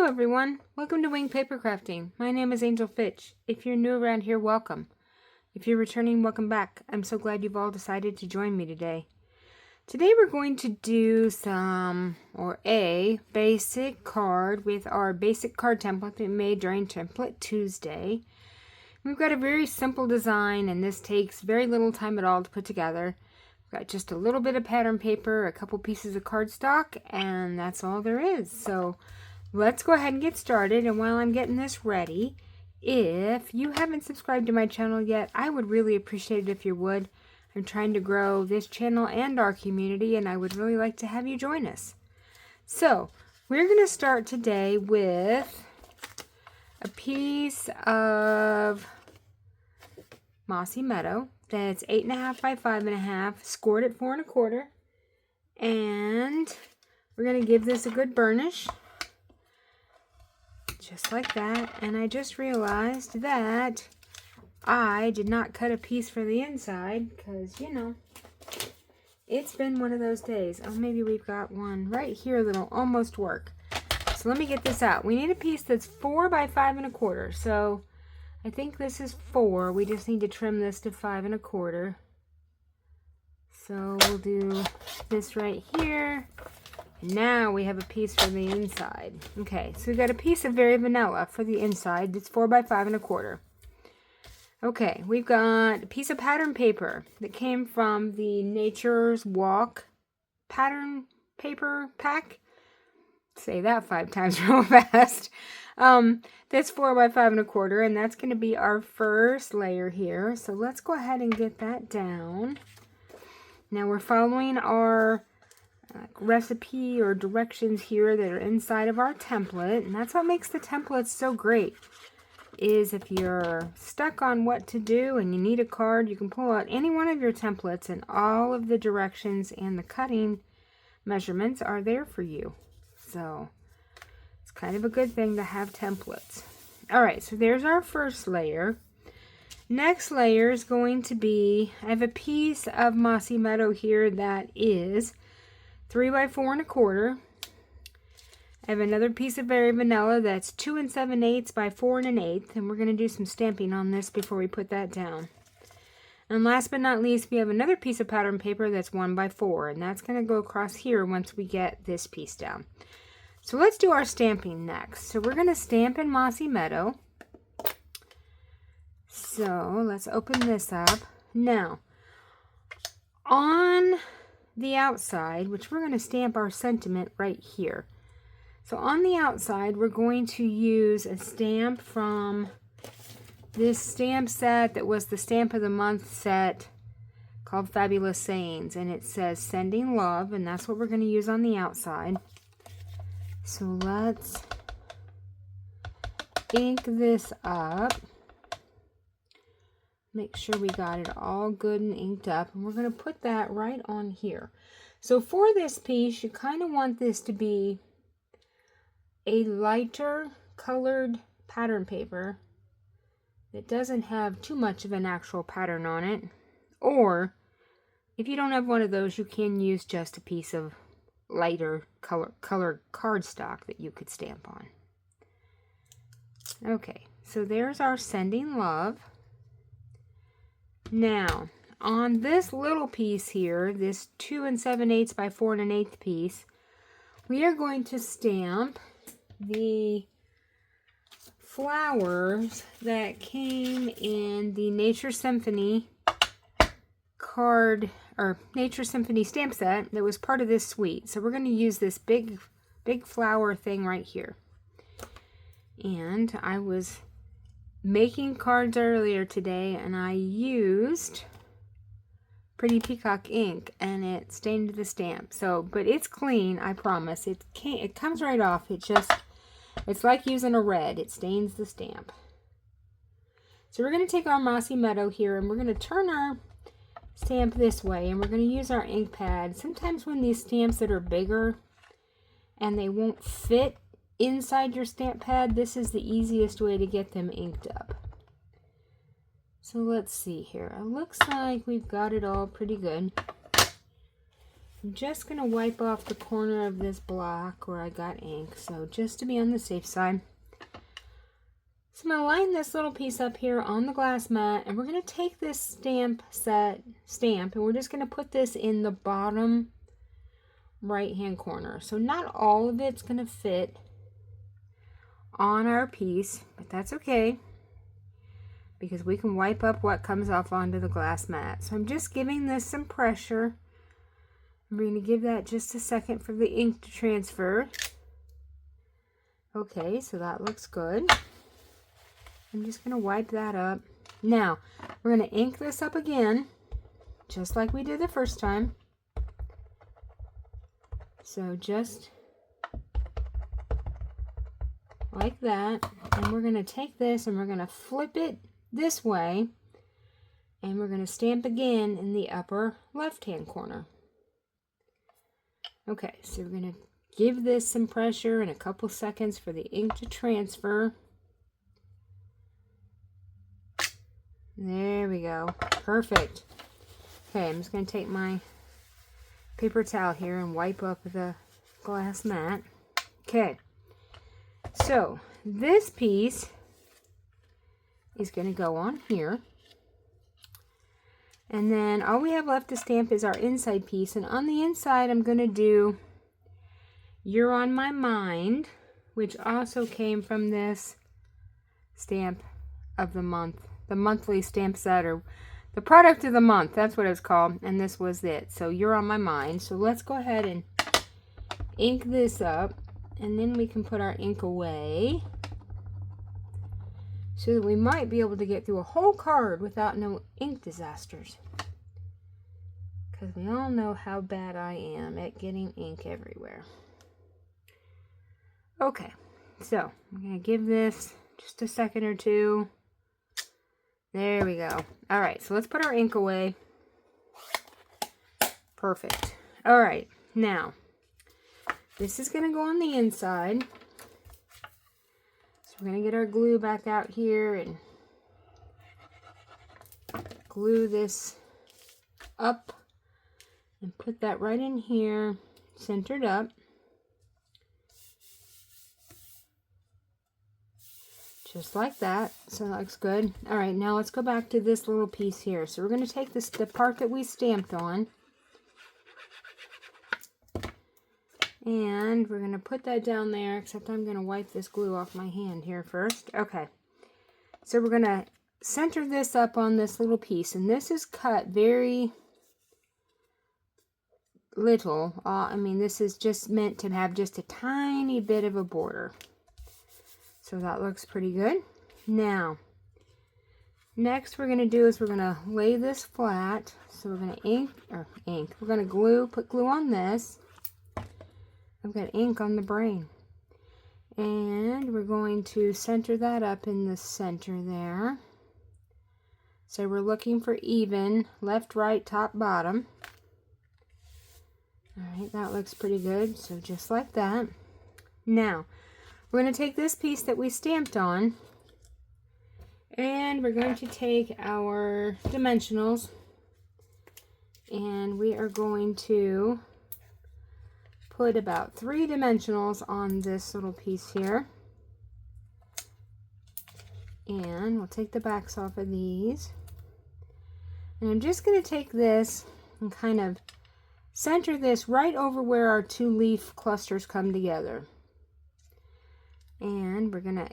everyone, welcome to Wing Paper Crafting. My name is Angel Fitch. If you're new around here, welcome. If you're returning, welcome back. I'm so glad you've all decided to join me today. Today we're going to do a basic card with our basic card template that we made during Template Tuesday. We've got a very simple design, and this takes very little time at all to put together. We've got just a little bit of pattern paper, a couple pieces of cardstock, and that's all there is. So let's go ahead and get started. And while I'm getting this ready, if you haven't subscribed to my channel yet, I would really appreciate it if you would. I'm trying to grow this channel and our community, and I would really like to have you join us. So we're going to start today with a piece of Mossy Meadow that's 8.5 by 5.5, scored at 4 1/4, and we're going to give this a good burnish. Just like that. And I just realized that I did not cut a piece for the inside because, you know, it's been one of those days. Oh, maybe we've got one right here that'll almost work. So let me get this out. We need a piece that's 4 by 5 1/4. So I think this is 4. We just need to trim this to 5 1/4. So we'll do this right here. And now we have a piece for the inside. Okay, so we've got a piece of Very Vanilla for the inside that's 4 by 5 1/4. Okay, we've got a piece of pattern paper that came from the Nature's Walk pattern paper pack. Say that 5 times real fast. That's 4 by 5 1/4, and that's going to be our first layer here. So let's go ahead and get that down. Now we're following our recipe or directions here that are inside of our template, and that's what makes the templates so great. Is if you're stuck on what to do and you need a card, you can pull out any one of your templates, and all of the directions and the cutting measurements are there for you. So it's kind of a good thing to have templates. All right, so there's our first layer. Next layer is going to be, I have a piece of Mossy Meadow here that is 3 by 4 1/4. I have another piece of Very Vanilla that's 2 7/8 by 4 1/8, and we're going to do some stamping on this before we put that down. And last but not least, we have another piece of pattern paper that's 1 by 4, and that's going to go across here once we get this piece down. So let's do our stamping next. So we're going to stamp in Mossy Meadow. So let's open this up. Now, on the outside, which we're going to stamp our sentiment right here. So on the outside, we're going to use a stamp from this stamp set that was the Stamp of the Month set called Fabulous Sayings, and it says Sending Love, and that's what we're going to use on the outside. So let's ink this up. Make sure we got it all good and inked up, and we're going to put that right on here. So for this piece, you kind of want this to be a lighter colored pattern paper that doesn't have too much of an actual pattern on it. Or if you don't have one of those, you can use just a piece of lighter colored cardstock that you could stamp on. Okay, so there's our Sending Love. Now, on this little piece here, this 2 7/8 by 4 1/8 piece, we are going to stamp the flowers that came in the Nature Symphony card, or Nature Symphony stamp set that was part of this suite. So we're going to use this big flower thing right here. And I was making cards earlier today, and I used Pretty Peacock ink, and it stained the stamp. So, but it's clean, I promise. It comes right off. It's like using a red. It stains the stamp. So we're going to take our Mossy Meadow here, and we're going to turn our stamp this way, and we're going to use our ink pad. Sometimes when these stamps that are bigger and they won't fit inside your stamp pad, this is the easiest way to get them inked up. So let's see here. It looks like we've got it all pretty good. I'm just going to wipe off the corner of this block where I got ink. So just to be on the safe side. So I'm going to line this little piece up here on the glass mat, and we're going to take this stamp and we're just going to put this in the bottom right hand corner. So not all of it's going to fit on our piece, but that's okay because we can wipe up what comes off onto the glass mat. So I'm just giving this some pressure. We're going to give that just a second for the ink to transfer. Okay, so that looks good. I'm just going to wipe that up. Now, we're going to ink this up again, just like we did the first time. So just like that. And we're going to take this and we're going to flip it this way. And we're going to stamp again in the upper left-hand corner. Okay, so we're going to give this some pressure and a couple seconds for the ink to transfer. There we go. Perfect. Okay, I'm just going to take my paper towel here and wipe up the glass mat. Okay. So, this piece is going to go on here. And then all we have left to stamp is our inside piece. And on the inside, I'm going to do You're on My Mind, which also came from this stamp of the month. The monthly stamp set, or the product of the month, that's what it's called, and this was it. So You're on My Mind. So let's go ahead and ink this up, and then we can put our ink away so that we might be able to get through a whole card without no ink disasters, because we all know how bad I am at getting ink everywhere. Okay, so I'm going to give this just a second or two. There we go. All right, so let's put our ink away. Perfect. All right, now, this is going to go on the inside. So we're going to get our glue back out here and glue this up and put that right in here, centered up. Just like that. So that looks good. All right, now let's go back to this little piece here. So we're going to take this, the part that we stamped on, and we're going to put that down there, except I'm going to wipe this glue off my hand here first. Okay. So we're going to center this up on this little piece, and this is cut very little. I mean, this is just meant to have just a tiny bit of a border. So that looks pretty good. Now, next we're going to do is we're going to lay this flat. So we're going to we're going to put glue on this. I've got ink on the brain. And we're going to center that up in the center there. So we're looking for even, left, right, top, bottom. Alright, that looks pretty good. So just like that. Now, we're going to take this piece that we stamped on, and we're going to take our dimensionals, and we are going to put about 3 dimensionals on this little piece here. And we'll take the backs off of these. And I'm just going to take this and kind of center this right over where our 2 leaf clusters come together. And we're going to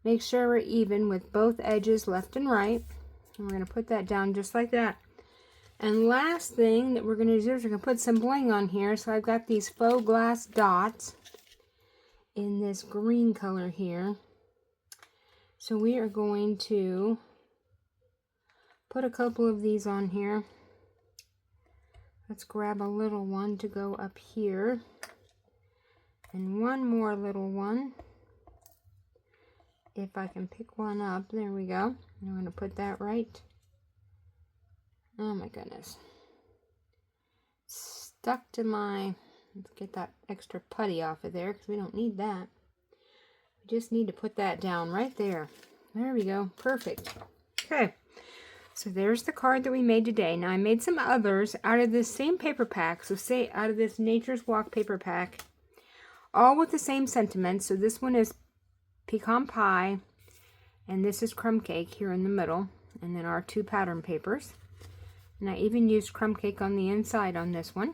make sure we're even with both edges, left and right. And we're going to put that down just like that. And last thing that we're going to do is we're going to put some bling on here. So I've got these faux glass dots in this green color here. So we are going to put a couple of these on here. Let's grab a little one to go up here. And one more little one. If I can pick one up. There we go. I'm going to put that right. Oh my goodness. Stuck to my... Let's get that extra putty off of there because we don't need that. We just need to put that down right there. There we go. Perfect. Okay. So there's the card that we made today. Now I made some others out of this same paper pack. So say out of this Nature's Walk paper pack. All with the same sentiment. So this one is pecan pie. And this is crumb cake here in the middle. And then our 2 pattern papers. And I even used crumb cake on the inside on this one.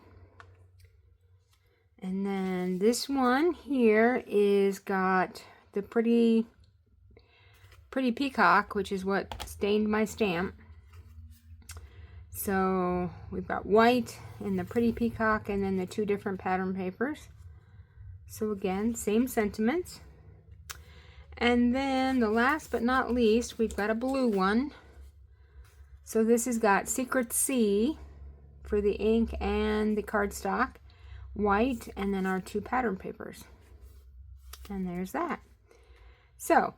And then this one here is got the pretty peacock, which is what stained my stamp. So we've got white and the pretty peacock and then the 2 different pattern papers. So again, same sentiments. And then the last but not least, we've got a blue one. So this has got Secret C for the ink and the cardstock, white, and then our 2 pattern papers. And there's that. So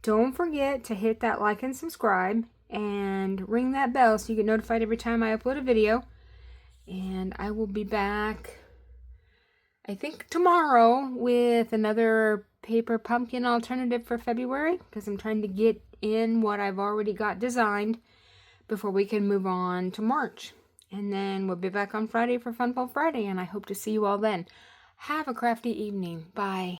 don't forget to hit that like and subscribe and ring that bell so you get notified every time I upload a video. And I will be back, I think, tomorrow with another paper pumpkin alternative for February, because I'm trying to get in what I've already got designed before we can move on to March. And then we'll be back on Friday for Funful Friday, and I hope to see you all then. Have a crafty evening. Bye.